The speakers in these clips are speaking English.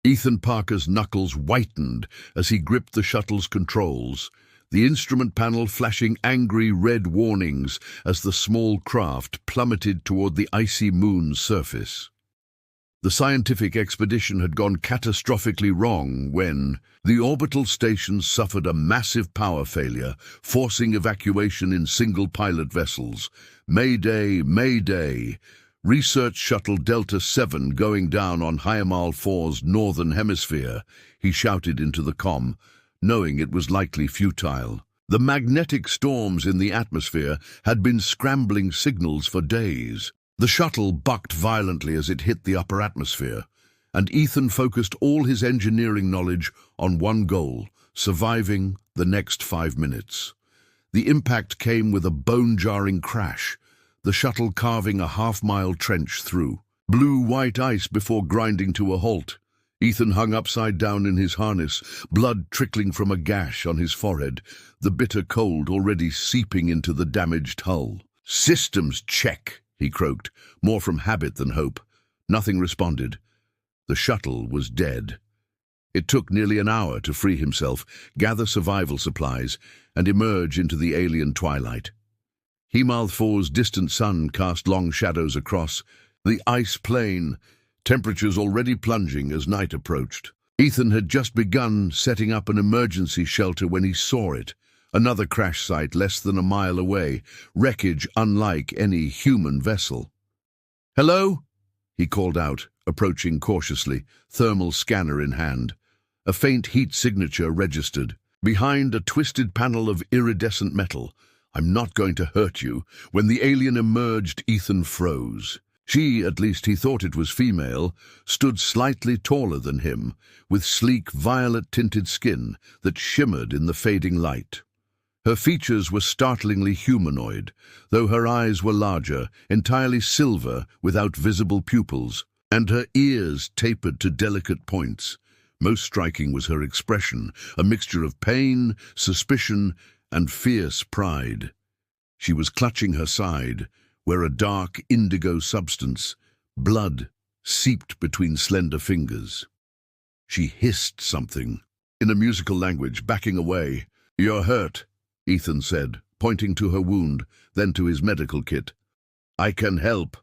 Ethan Parker's knuckles whitened as he gripped the shuttle's controls, the instrument panel flashing angry red warnings as the small craft plummeted toward the icy moon's surface. The scientific expedition had gone catastrophically wrong when the orbital station suffered a massive power failure, forcing evacuation in single-pilot vessels. Mayday, Mayday! Research Shuttle Delta 7 going down on Hyamal 4's northern hemisphere, he shouted into the comm, knowing it was likely futile. The magnetic storms in the atmosphere had been scrambling signals for days. The shuttle bucked violently as it hit the upper atmosphere, and Ethan focused all his engineering knowledge on one goal: surviving the next 5 minutes. The impact came with a bone-jarring crash, the shuttle carving a half-mile trench through blue-white ice before grinding to a halt. Ethan hung upside down in his harness, blood trickling from a gash on his forehead, the bitter cold already seeping into the damaged hull. "Systems check," he croaked, more from habit than hope. Nothing responded. The shuttle was dead. It took nearly an hour to free himself, gather survival supplies, and emerge into the alien twilight. Hyamal 4's distant sun cast long shadows across the ice plain, temperatures already plunging as night approached. Ethan had just begun setting up an emergency shelter when he saw it. Another crash site less than a mile away, wreckage unlike any human vessel. "Hello?" he called out, approaching cautiously, thermal scanner in hand. A faint heat signature registered. Behind a twisted panel of iridescent metal, "I'm not going to hurt you." When the alien emerged, Ethan froze. She, at least he thought it was female, stood slightly taller than him, with sleek violet-tinted skin that shimmered in the fading light. Her features were startlingly humanoid, though her eyes were larger, entirely silver without visible pupils, and her ears tapered to delicate points. Most striking was her expression, a mixture of pain, suspicion, and fierce pride. She was clutching her side, where a dark indigo substance, blood, seeped between slender fingers. She hissed something, in a musical language, backing away. "You're hurt," Ethan said, pointing to her wound, then to his medical kit. "I can help."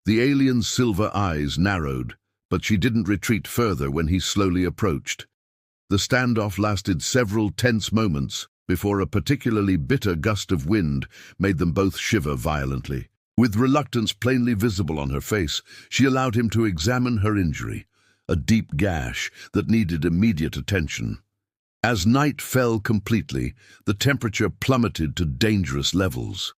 The alien's silver eyes narrowed, but she didn't retreat further when he slowly approached. The standoff lasted several tense moments before a particularly bitter gust of wind made them both shiver violently. With reluctance plainly visible on her face, she allowed him to examine her injury, a deep gash that needed immediate attention. As night fell completely, the temperature plummeted to dangerous levels.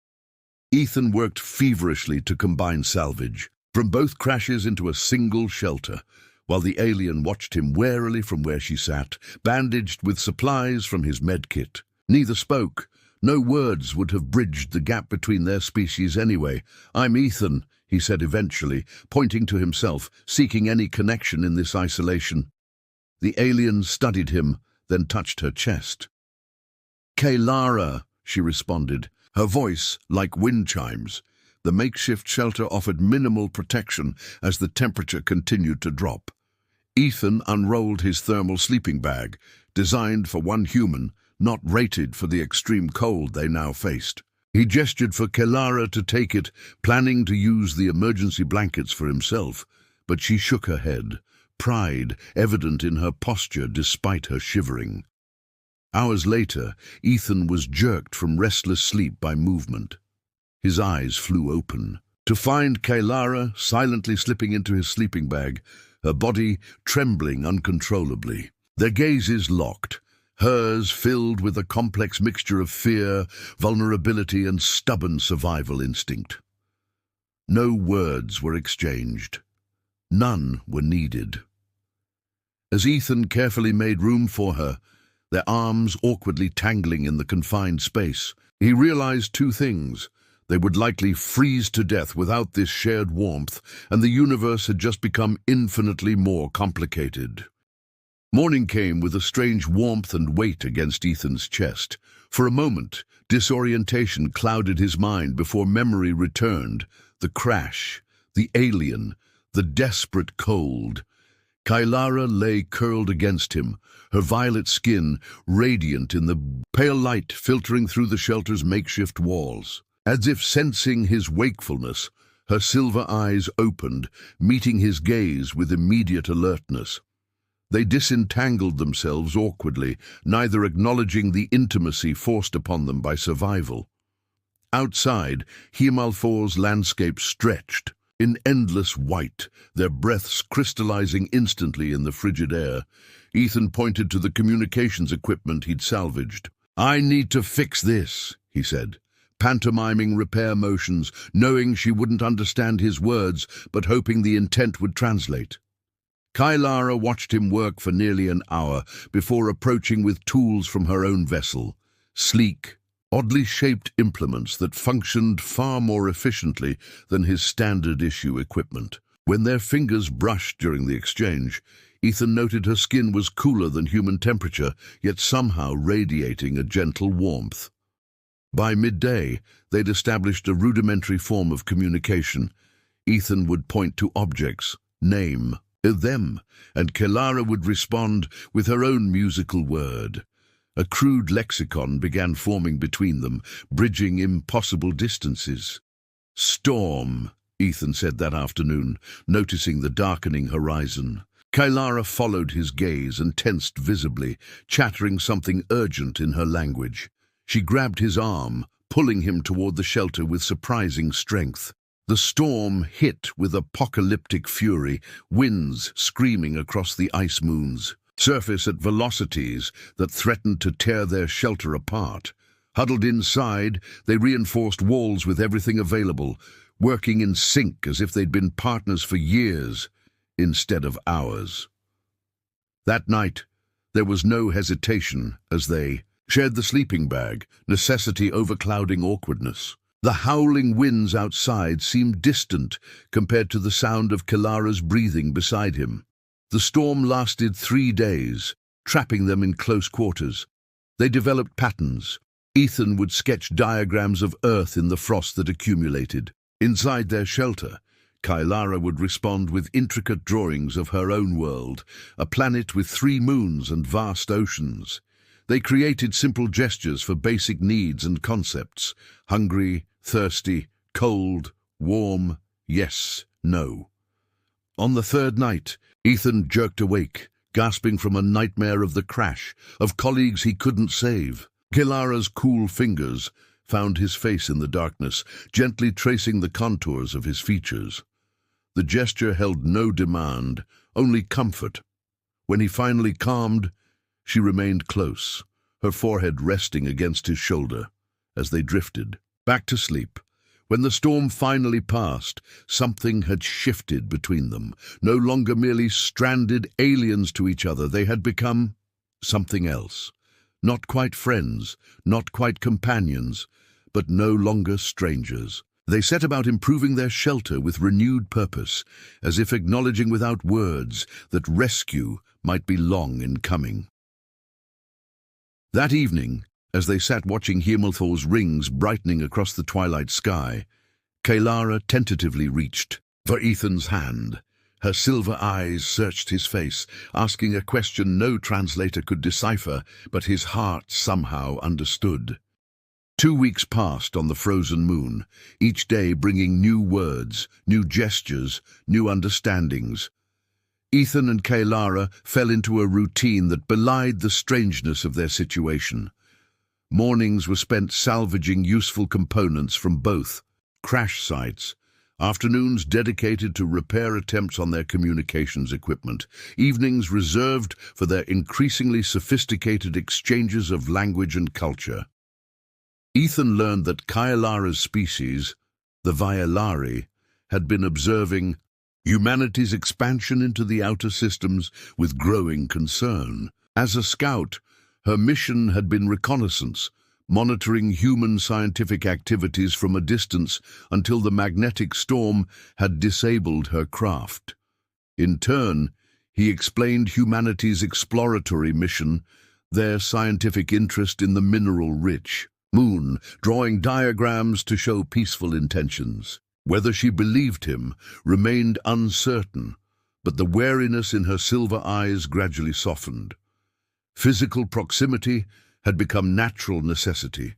Ethan worked feverishly to combine salvage from both crashes into a single shelter, while the alien watched him warily from where she sat, bandaged with supplies from his medkit. Neither spoke. No words would have bridged the gap between their species anyway. "I'm Ethan," he said eventually, pointing to himself, seeking any connection in this isolation. The alien studied him, then touched her chest. "Kaylara," she responded, her voice like wind chimes. The makeshift shelter offered minimal protection as the temperature continued to drop. Ethan unrolled his thermal sleeping bag, designed for one human, not rated for the extreme cold they now faced. He gestured for Kaylara to take it, planning to use the emergency blankets for himself, but she shook her head, pride evident in her posture despite her shivering. Hours later, Ethan was jerked from restless sleep by movement. His eyes flew open, to find Kaylara silently slipping into his sleeping bag, her body trembling uncontrollably. Their gazes locked, hers filled with a complex mixture of fear, vulnerability, and stubborn survival instinct. No words were exchanged. None were needed. As Ethan carefully made room for her, their arms awkwardly tangling in the confined space, he realized two things. They would likely freeze to death without this shared warmth, and the universe had just become infinitely more complicated. Morning came with a strange warmth and weight against Ethan's chest. For a moment, disorientation clouded his mind before memory returned. The crash, the alien, the desperate cold. Kylara lay curled against him, her violet skin radiant in the pale light filtering through the shelter's makeshift walls. As if sensing his wakefulness, her silver eyes opened, meeting his gaze with immediate alertness. They disentangled themselves awkwardly, neither acknowledging the intimacy forced upon them by survival. Outside, Himalthor's landscape stretched, in endless white, their breaths crystallizing instantly in the frigid air. Ethan pointed to the communications equipment he'd salvaged. "I need to fix this," he said, pantomiming repair motions, knowing she wouldn't understand his words, but hoping the intent would translate. Kylara watched him work for nearly an hour before approaching with tools from her own vessel, sleek, oddly shaped implements that functioned far more efficiently than his standard-issue equipment. When their fingers brushed during the exchange, Ethan noted her skin was cooler than human temperature, yet somehow radiating a gentle warmth. By midday, they'd established a rudimentary form of communication. Ethan would point to objects, name them, and Kylara would respond with her own musical word. A crude lexicon began forming between them, bridging impossible distances. "Storm," Ethan said that afternoon, noticing the darkening horizon. Kylara followed his gaze and tensed visibly, chattering something urgent in her language. She grabbed his arm, pulling him toward the shelter with surprising strength. The storm hit with apocalyptic fury, winds screaming across the ice moons, surface at velocities that threatened to tear their shelter apart. Huddled inside, they reinforced walls with everything available, working in sync as if they'd been partners for years instead of hours. That night, there was no hesitation as they shared the sleeping bag, necessity overclouding awkwardness. The howling winds outside seemed distant compared to the sound of Kylara's breathing beside him. The storm lasted 3 days, trapping them in close quarters. They developed patterns. Ethan would sketch diagrams of Earth in the frost that accumulated. Inside their shelter, Kylara would respond with intricate drawings of her own world, a planet with 3 moons and vast oceans. They created simple gestures for basic needs and concepts: hungry, thirsty, cold, warm, yes, no. On the 3rd night, Ethan jerked awake, gasping from a nightmare of the crash, of colleagues he couldn't save. Kylara's cool fingers found his face in the darkness, gently tracing the contours of his features. The gesture held no demand, only comfort. When he finally calmed, she remained close, her forehead resting against his shoulder, as they drifted back to sleep. When the storm finally passed, something had shifted between them. No longer merely stranded aliens to each other, they had become something else. Not quite friends, not quite companions, but no longer strangers. They set about improving their shelter with renewed purpose, as if acknowledging without words that rescue might be long in coming. That evening, as they sat watching Himalthor's rings brightening across the twilight sky, Kylara tentatively reached for Ethan's hand. Her silver eyes searched his face, asking a question no translator could decipher, but his heart somehow understood. 2 weeks passed on the frozen moon, each day bringing new words, new gestures, new understandings. Ethan and Kylara fell into a routine that belied the strangeness of their situation. Mornings were spent salvaging useful components from both crash sites, afternoons dedicated to repair attempts on their communications equipment, evenings reserved for their increasingly sophisticated exchanges of language and culture. Ethan learned that Kylara's species, the Violari, had been observing humanity's expansion into the outer systems with growing concern. As a scout, her mission had been reconnaissance, monitoring human scientific activities from a distance until the magnetic storm had disabled her craft. In turn, he explained humanity's exploratory mission, their scientific interest in the mineral-rich moon, drawing diagrams to show peaceful intentions. Whether she believed him remained uncertain, but the wariness in her silver eyes gradually softened. Physical proximity had become natural necessity.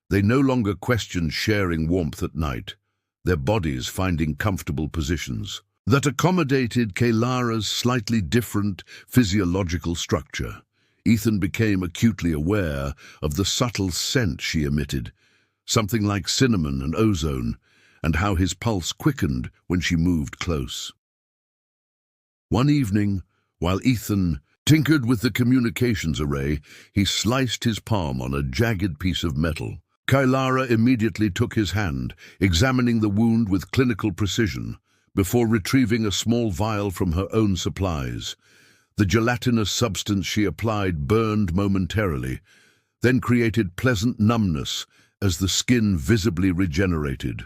They no longer questioned sharing warmth at night, their bodies finding comfortable positions that accommodated Kailara's slightly different physiological structure. Ethan became acutely aware of the subtle scent she emitted, something like cinnamon and ozone, and how his pulse quickened when she moved close. One evening, while Ethan tinkered with the communications array, he sliced his palm on a jagged piece of metal. Kailara immediately took his hand, examining the wound with clinical precision, before retrieving a small vial from her own supplies. The gelatinous substance she applied burned momentarily, then created pleasant numbness as the skin visibly regenerated.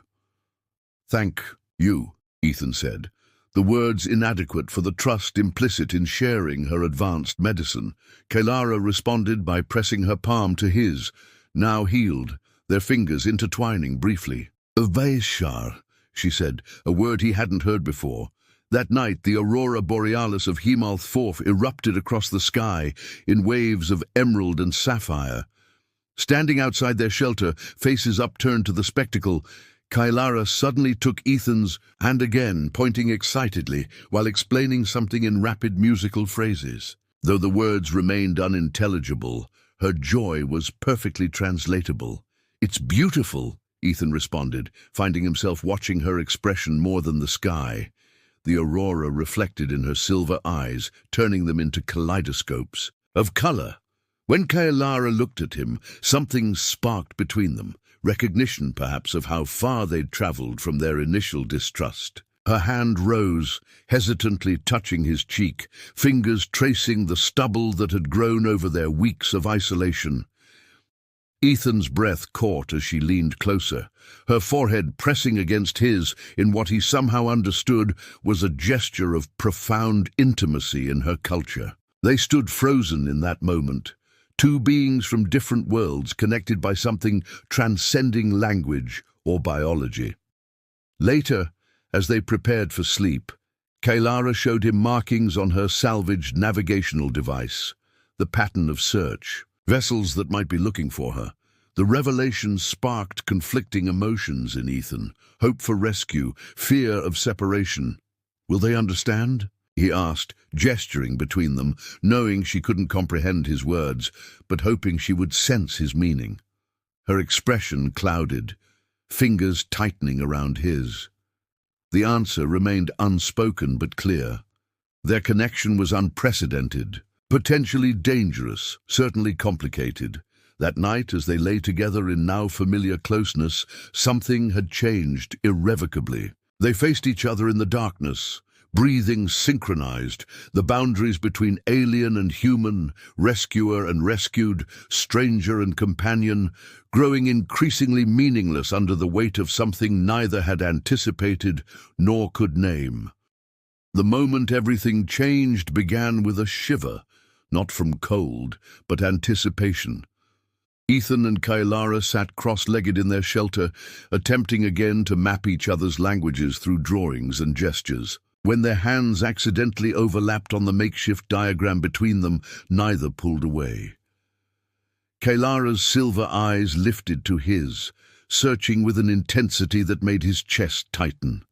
"Thank you," Ethan said, the words inadequate for the trust implicit in sharing her advanced medicine. Kailara responded by pressing her palm to his, now healed, their fingers intertwining briefly. "Vaishar," she said, a word he hadn't heard before. That night, the aurora borealis of Himalth 4 erupted across the sky in waves of emerald and sapphire. Standing outside their shelter, faces upturned to the spectacle, Kailara suddenly took Ethan's hand again, pointing excitedly, while explaining something in rapid musical phrases. Though the words remained unintelligible, her joy was perfectly translatable. "It's beautiful," Ethan responded, finding himself watching her expression more than the sky. The aurora reflected in her silver eyes, turning them into kaleidoscopes of color. When Kailara looked at him, something sparked between them, recognition perhaps of how far they'd traveled from their initial distrust. Her hand rose, hesitantly touching his cheek, fingers tracing the stubble that had grown over their weeks of isolation. Ethan's breath caught as she leaned closer, her forehead pressing against his in what he somehow understood was a gesture of profound intimacy in her culture. They stood frozen in that moment, two beings from different worlds connected by something transcending language or biology. Later, as they prepared for sleep, Kailara showed him markings on her salvaged navigational device, the pattern of search, vessels that might be looking for her. The revelation sparked conflicting emotions in Ethan, hope for rescue, fear of separation. "Will they understand?" he asked, gesturing between them, knowing she couldn't comprehend his words, but hoping she would sense his meaning. Her expression clouded, fingers tightening around his. The answer remained unspoken but clear. Their connection was unprecedented, potentially dangerous, certainly complicated. That night, as they lay together in now familiar closeness, something had changed irrevocably. They faced each other in the darkness, breathing synchronized, the boundaries between alien and human, rescuer and rescued, stranger and companion, growing increasingly meaningless under the weight of something neither had anticipated nor could name. The moment everything changed began with a shiver, not from cold, but anticipation. Ethan and Kailara sat cross-legged in their shelter, attempting again to map each other's languages through drawings and gestures. When their hands accidentally overlapped on the makeshift diagram between them, neither pulled away. Kailara's silver eyes lifted to his, searching with an intensity that made his chest tighten.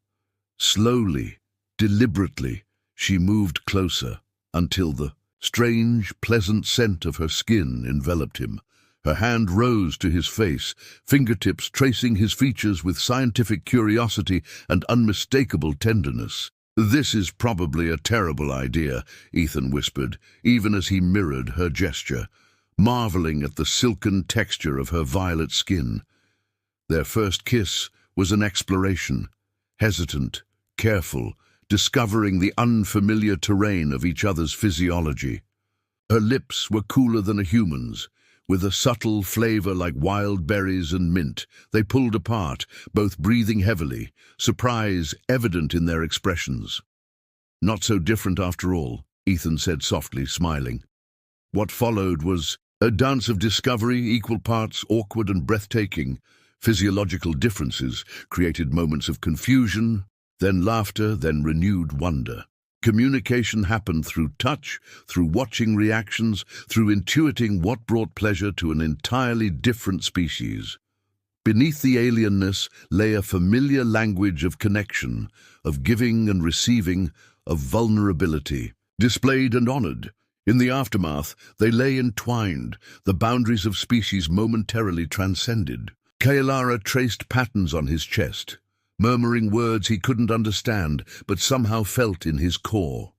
Slowly, deliberately, she moved closer, until the strange, pleasant scent of her skin enveloped him. Her hand rose to his face, fingertips tracing his features with scientific curiosity and unmistakable tenderness. "This is probably a terrible idea," Ethan whispered, even as he mirrored her gesture, marveling at the silken texture of her violet skin. Their first kiss was an exploration, hesitant, careful, discovering the unfamiliar terrain of each other's physiology. Her lips were cooler than a human's, with a subtle flavor like wild berries and mint. They pulled apart, both breathing heavily, surprise evident in their expressions. "Not so different after all," Ethan said softly, smiling. What followed was a dance of discovery, equal parts awkward and breathtaking. Physiological differences created moments of confusion, then laughter, then renewed wonder. Communication happened through touch, through watching reactions, through intuiting what brought pleasure to an entirely different species. Beneath the alienness lay a familiar language of connection, of giving and receiving, of vulnerability, displayed and honored. In the aftermath, they lay entwined, the boundaries of species momentarily transcended. Kailara traced patterns on his chest, murmuring words he couldn't understand, but somehow felt in his core.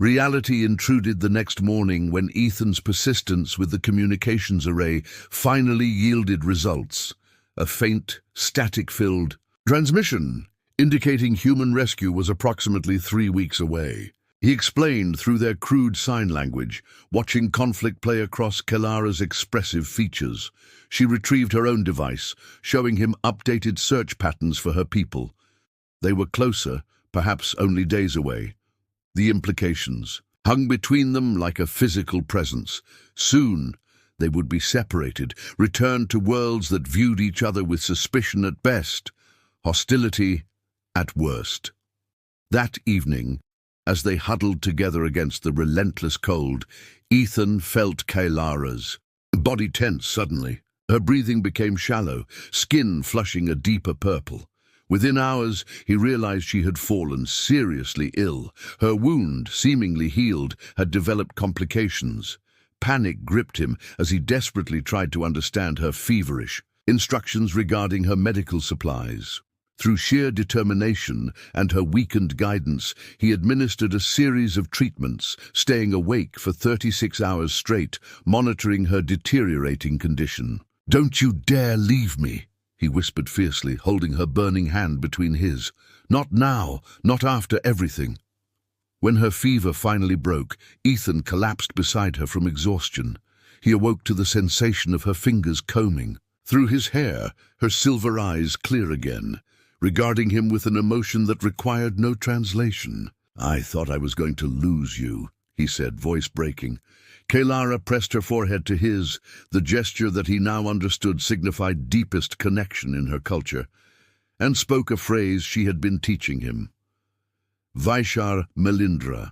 Reality intruded the next morning when Ethan's persistence with the communications array finally yielded results. A faint, static-filled transmission, indicating human rescue was approximately 3 weeks away. He explained through their crude sign language, watching conflict play across Kailara's expressive features. She retrieved her own device, showing him updated search patterns for her people. They were closer, perhaps only days away. The implications hung between them like a physical presence. Soon, they would be separated, returned to worlds that viewed each other with suspicion at best, hostility at worst. That evening, as they huddled together against the relentless cold, Ethan felt Kailara's body tense suddenly. Her breathing became shallow, skin flushing a deeper purple. Within hours, he realized she had fallen seriously ill. Her wound, seemingly healed, had developed complications. Panic gripped him as he desperately tried to understand her feverish instructions regarding her medical supplies. Through sheer determination and her weakened guidance, he administered a series of treatments, staying awake for 36 hours straight, monitoring her deteriorating condition. "Don't you dare leave me," he whispered fiercely, holding her burning hand between his. "Not now, not after everything." When her fever finally broke, Ethan collapsed beside her from exhaustion. He awoke to the sensation of her fingers combing through his hair, her silver eyes clear again, regarding him with an emotion that required no translation. "I thought I was going to lose you," he said, voice breaking. Kailara pressed her forehead to his, the gesture that he now understood signified deepest connection in her culture, and spoke a phrase she had been teaching him. Vaishar Melindra.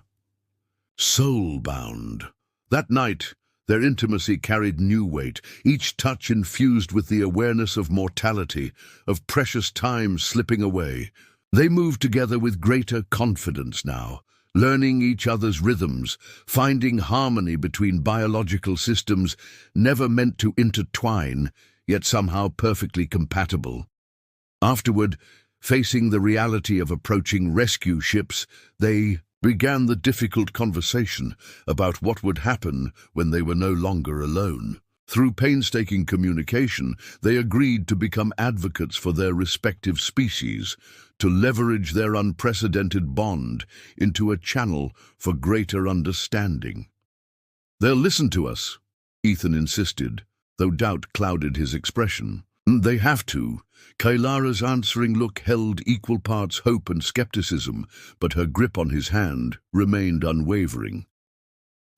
Soul-bound. That night, their intimacy carried new weight, each touch infused with the awareness of mortality, of precious time slipping away. They moved together with greater confidence now, learning each other's rhythms, finding harmony between biological systems never meant to intertwine, yet somehow perfectly compatible. Afterward, facing the reality of approaching rescue ships, they began the difficult conversation about what would happen when they were no longer alone. Through painstaking communication, they agreed to become advocates for their respective species, to leverage their unprecedented bond into a channel for greater understanding. "They'll listen to us," Ethan insisted, though doubt clouded his expression. "They have to." Kailara's answering look held equal parts hope and skepticism, but her grip on his hand remained unwavering.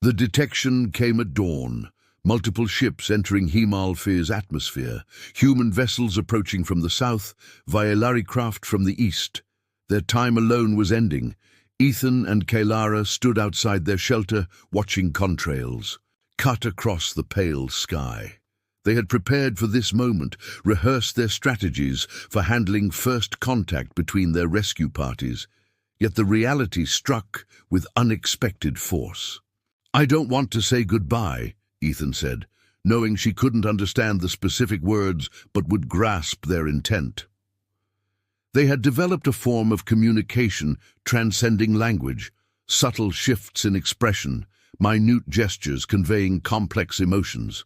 The detection came at dawn. Multiple ships entering Himalfir's atmosphere, human vessels approaching from the south, Vailari craft from the east. Their time alone was ending. Ethan and Kailara stood outside their shelter, watching contrails cut across the pale sky. They had prepared for this moment, rehearsed their strategies for handling first contact between their rescue parties. Yet the reality struck with unexpected force. "I don't want to say goodbye," Ethan said, knowing she couldn't understand the specific words but would grasp their intent. They had developed a form of communication transcending language, subtle shifts in expression, minute gestures conveying complex emotions.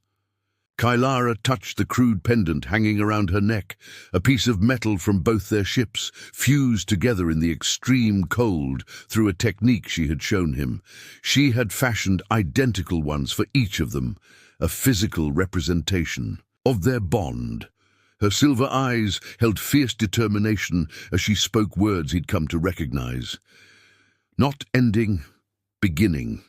Kailara touched the crude pendant hanging around her neck, a piece of metal from both their ships, fused together in the extreme cold through a technique she had shown him. She had fashioned identical ones for each of them, a physical representation of their bond. Her silver eyes held fierce determination as she spoke words he'd come to recognize. Not ending, beginning.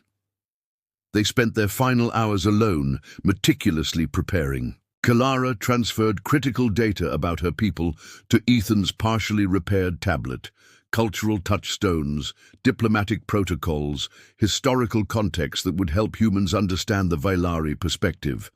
They spent their final hours alone, meticulously preparing. Kailara transferred critical data about her people to Ethan's partially repaired tablet, cultural touchstones, diplomatic protocols, historical context that would help humans understand the Vailari perspective.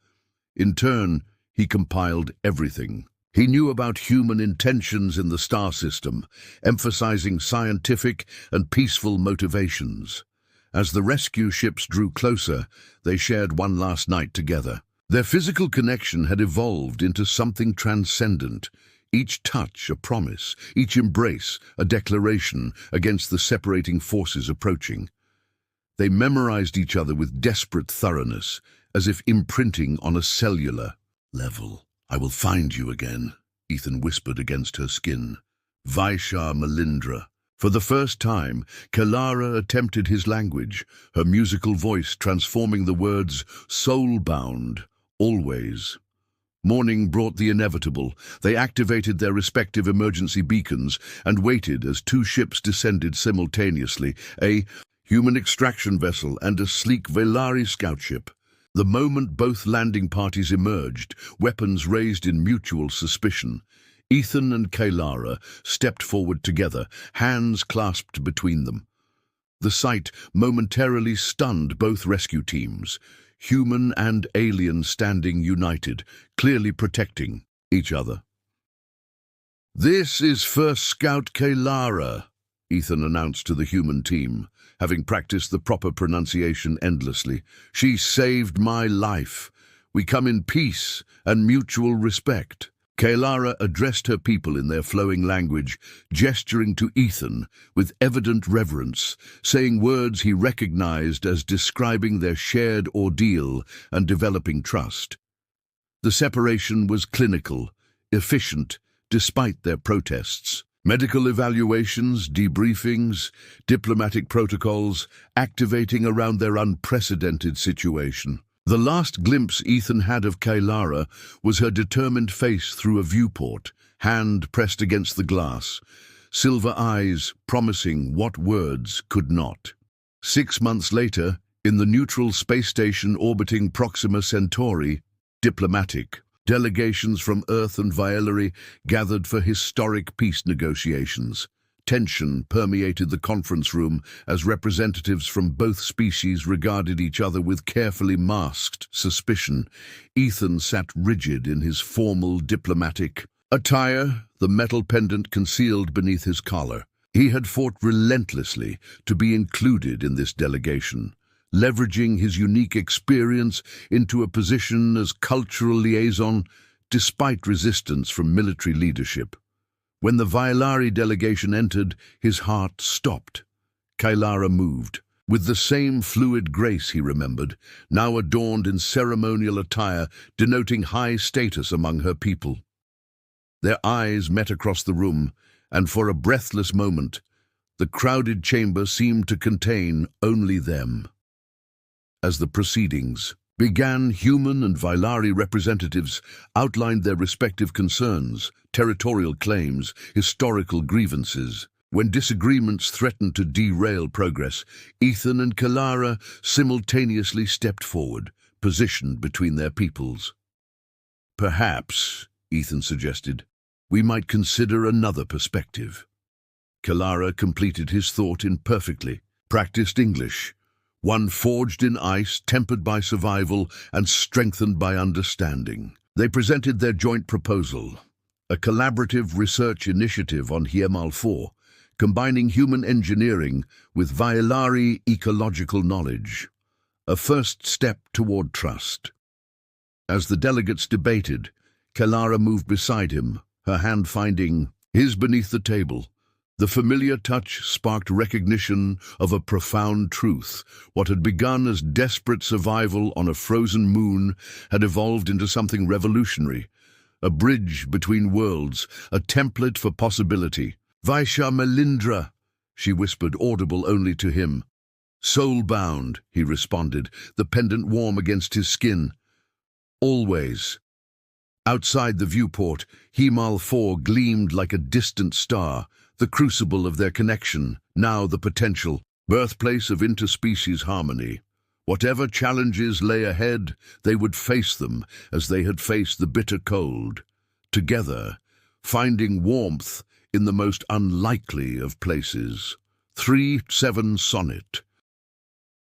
In turn, he compiled everything. He knew about human intentions in the star system, emphasizing scientific and peaceful motivations. As the rescue ships drew closer, they shared one last night together. Their physical connection had evolved into something transcendent, each touch a promise, each embrace a declaration against the separating forces approaching. They memorized each other with desperate thoroughness, as if imprinting on a cellular level. "I will find you again," Ethan whispered against her skin. "Vaisha Melindra." For the first time, Kalara attempted his language, her musical voice transforming the words soul-bound, always. Morning brought the inevitable. They activated their respective emergency beacons and waited as two ships descended simultaneously, a human extraction vessel and a sleek Vailari scout ship. The moment both landing parties emerged, weapons raised in mutual suspicion, Ethan and Kalara stepped forward together, hands clasped between them. The sight momentarily stunned both rescue teams, human and alien standing united, clearly protecting each other. "This is First Scout Kalara," Ethan announced to the human team, having practiced the proper pronunciation endlessly. "She saved my life. We come in peace and mutual respect." Kalara addressed her people in their flowing language, gesturing to Ethan with evident reverence, saying words he recognized as describing their shared ordeal and developing trust. The separation was clinical, efficient, despite their protests. Medical evaluations, debriefings, diplomatic protocols, activating around their unprecedented situation. The last glimpse Ethan had of Kalara was her determined face through a viewport, hand pressed against the glass, silver eyes promising what words could not. 6 months later, in the neutral space station orbiting Proxima Centauri, diplomatic delegations from Earth and Vailari gathered for historic peace negotiations. Tension permeated the conference room as representatives from both species regarded each other with carefully masked suspicion. Ethan sat rigid in his formal diplomatic attire, the metal pendant concealed beneath his collar. He had fought relentlessly to be included in this delegation, leveraging his unique experience into a position as cultural liaison despite resistance from military leadership. When the Vailari delegation entered, his heart stopped. Kalara moved. With the same fluid grace, he remembered, now adorned in ceremonial attire denoting high status among her people. Their eyes met across the room, and for a breathless moment, the crowded chamber seemed to contain only them. As the proceedings began, human and Vailari representatives outlined their respective concerns, territorial claims, historical grievances. When disagreements threatened to derail progress, Ethan and Kalara simultaneously stepped forward, positioned between their peoples. "Perhaps," Ethan suggested, "we might consider another perspective." Kalara completed his thought in perfectly practiced English, one forged in ice, tempered by survival, and strengthened by understanding. They presented their joint proposal, a collaborative research initiative on Hiemal 4, combining human engineering with Vailari ecological knowledge, a first step toward trust. As the delegates debated, Kalara moved beside him, her hand finding his beneath the table. The familiar touch sparked recognition of a profound truth. What had begun as desperate survival on a frozen moon had evolved into something revolutionary, a bridge between worlds, a template for possibility. "Vaisha Melindra," she whispered, audible only to him. "Soul-bound," he responded, the pendant warm against his skin. "Always." Outside the viewport, Hiemal 4 gleamed like a distant star, the crucible of their connection, now the potential birthplace of interspecies harmony. Whatever challenges lay ahead, they would face them as they had faced the bitter cold. Together, finding warmth in the most unlikely of places. 3-7 Sonnet.